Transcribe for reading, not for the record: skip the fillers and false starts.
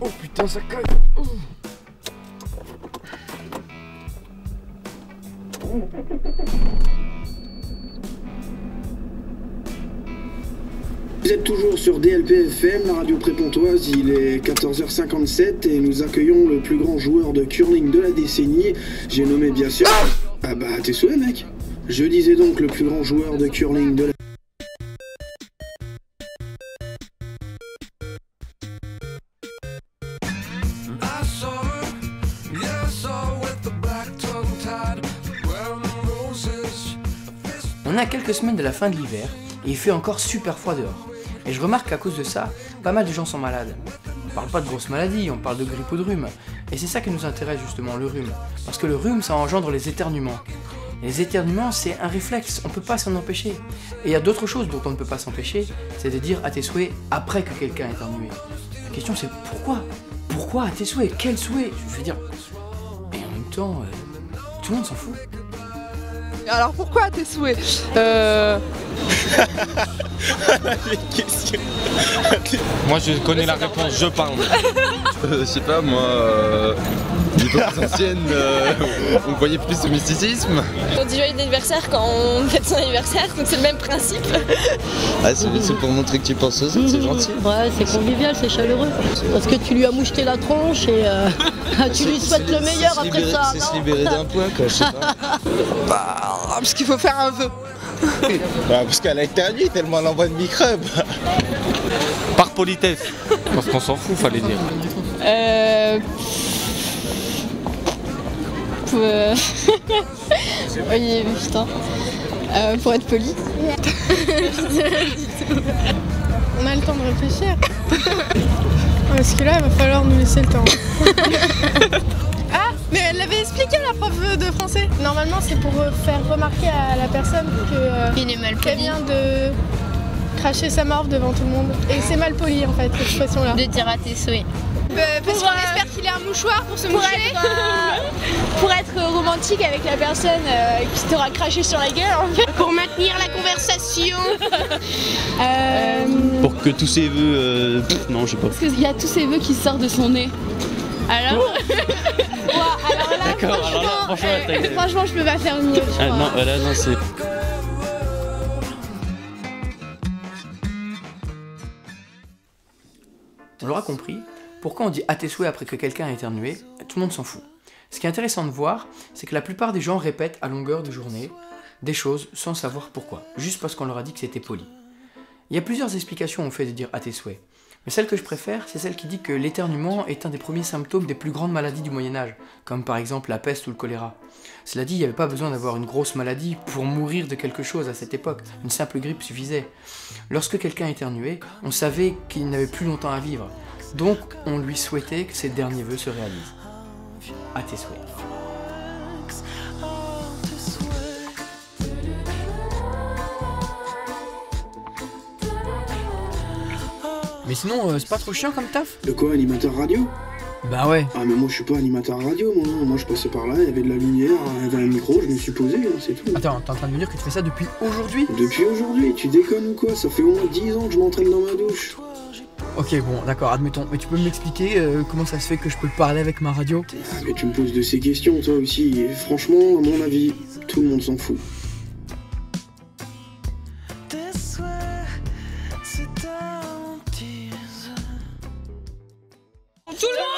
Oh putain, ça colle. Vous êtes toujours sur DLP-FM, la radio prépontoise, il est 14h57 et nous accueillons le plus grand joueur de curling de la décennie, j'ai nommé bien sûr... Ah bah tes souhaits mec. Je disais donc le plus grand joueur de curling de la... On est à quelques semaines de la fin de l'hiver et il fait encore super froid dehors. Et je remarque qu'à cause de ça, pas mal de gens sont malades. On parle pas de grosses maladies, on parle de grippe ou de rhume. Et c'est ça qui nous intéresse justement, le rhume. Parce que le rhume, ça engendre les éternuements. Et les éternuements, c'est un réflexe, on peut pas s'en empêcher. Et il y a d'autres choses dont on ne peut pas s'empêcher, c'est de dire à tes souhaits après que quelqu'un ait éternué. La question c'est pourquoi? Pourquoi à tes souhaits? Quel souhait? Je veux dire... Et en même temps, tout le monde s'en fout. Alors pourquoi tes souhaits? Les questions. Moi je connais la réponse, je parle. Je sais pas moi, l'époque ancienne, on voyait plus de mysticisme. On dit joyeux anniversaire quand on fête son anniversaire, donc c'est le même principe. Ah, c'est pour montrer que tu penses aux autres, c'est gentil. Ouais, c'est convivial, c'est chaleureux. Parce que tu lui as moucheté la tronche et tu lui souhaites le meilleur après ça. C'est se libérer d'un poids quoi, je sais pas. Bah, parce qu'il faut faire un vœu. Bah, parce qu'elle a éternué tellement elle envoie de microbes. Par politesse. Parce qu'on s'en fout, fallait dire. Oui, putain. Pour être poli. On a le temps de réfléchir. Parce que là, il va falloir nous laisser le temps. Ah, mais elle l'avait expliqué la prof de français. Normalement, c'est pour faire remarquer à la personne qu'elle vient de cracher sa morve devant tout le monde. Et c'est mal poli en fait, cette expression-là. De dire à tes souhaits. Parce qu'on espère qu'il ait un mouchoir pour se moucher. Pour être romantique avec la personne qui t'aura craché sur la gueule en fait. Pour maintenir la conversation. Pour que tous ses vœux... non, je sais pas. Parce qu'il y a tous ses vœux qui sortent de son nez. Alors alors là, D'accord, alors là, franchement, je peux pas faire mieux. Ah non, là, non, c'est... On l'aura compris, pourquoi on dit à tes souhaits après que quelqu'un a éternué, tout le monde s'en fout. Ce qui est intéressant de voir, c'est que la plupart des gens répètent à longueur de journée des choses sans savoir pourquoi, juste parce qu'on leur a dit que c'était poli. Il y a plusieurs explications au fait de dire à tes souhaits, mais celle que je préfère, c'est celle qui dit que l'éternuement est un des premiers symptômes des plus grandes maladies du Moyen-Âge, comme par exemple la peste ou le choléra. Cela dit, il n'y avait pas besoin d'avoir une grosse maladie pour mourir de quelque chose à cette époque, une simple grippe suffisait. Lorsque quelqu'un éternuait, on savait qu'il n'avait plus longtemps à vivre, donc on lui souhaitait que ses derniers vœux se réalisent. À tes souhaits. Mais sinon, c'est pas trop chiant comme taf? De quoi, animateur radio? Bah ouais. Ah mais moi je suis pas animateur radio, moi je passais par là, il y avait de la lumière, il y avait un micro, je me suis posé, hein, c'est tout. Attends, t'es en train de me dire que tu fais ça depuis aujourd'hui? Depuis aujourd'hui, tu déconnes ou quoi? Ça fait au moins 10 ans que je m'entraîne dans ma douche. Ok, bon, d'accord, admettons. Mais tu peux m'expliquer comment ça se fait que je peux parler avec ma radio? Ah mais tu me poses de ces questions toi aussi, et franchement, à mon avis, tout le monde s'en fout. Tout le monde